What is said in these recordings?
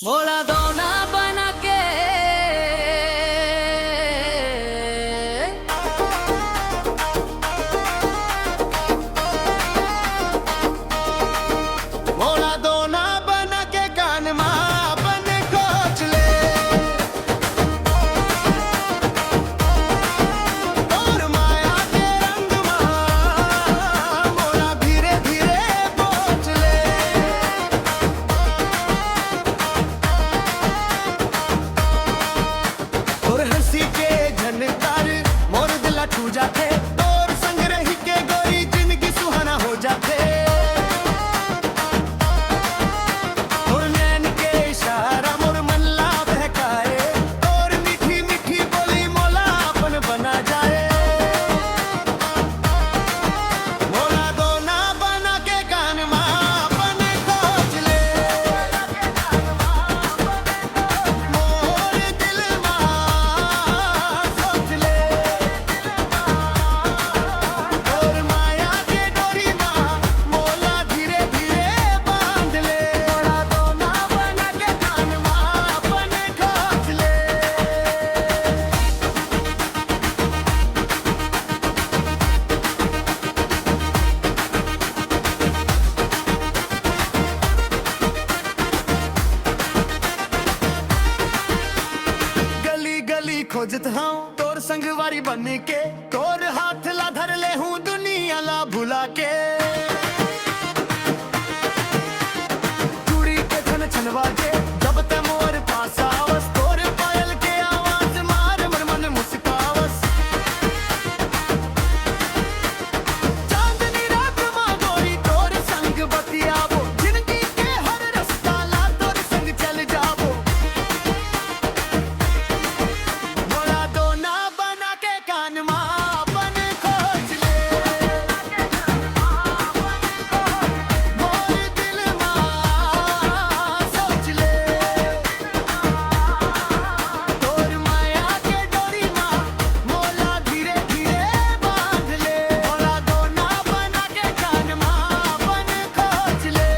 मोला दोना बना के मोला दोना बना के कान मां बन खोच ले और माया के रंग मां मोला धीरे धीरे पोछ ले और हंसी के झनकार मोर दिला छू जाते और संग रही के गोरी जिंदगी सुहाना हो जाते और नैन के इशारा मोर मन ला बहकाए और मीठी मीठी बोली मोला अपन बना जाए मोला दोना बना के कान मां अपन खोज ले मोर दिल मां सोच ले और माया के डोरी मां मोला धीरे धीरे बांध ले मोला दोना बना के कान मां अपन खोज ले गली गली खोजत हूँ तोर संगवारी बन के तोर हाथ ला धर ले हूँ दुनिया ला भुला के चूड़ी के छन छन बाजे जब ते मोर पास आवस तोर पायल के आवाज मार मन मन मुस्कावस चांदनी रात मां गोरी तोर संग बतियावो जिंदगी के हर रास्ता ला तोर संग चल जावो मोला दोना बना के कान मां अपन खोज ले मोर दिल मां सोच ले तोर माया के डोरी मां मोला धीरे धीरे बांध ले मोला दोना बना के कान मां अपन खोज ले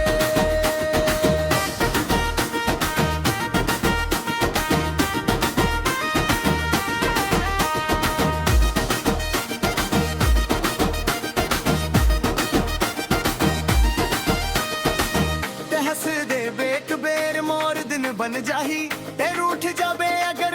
ते हंस दे बेक बेर मोर दिन बन जाही ते रूठ जाबे अगर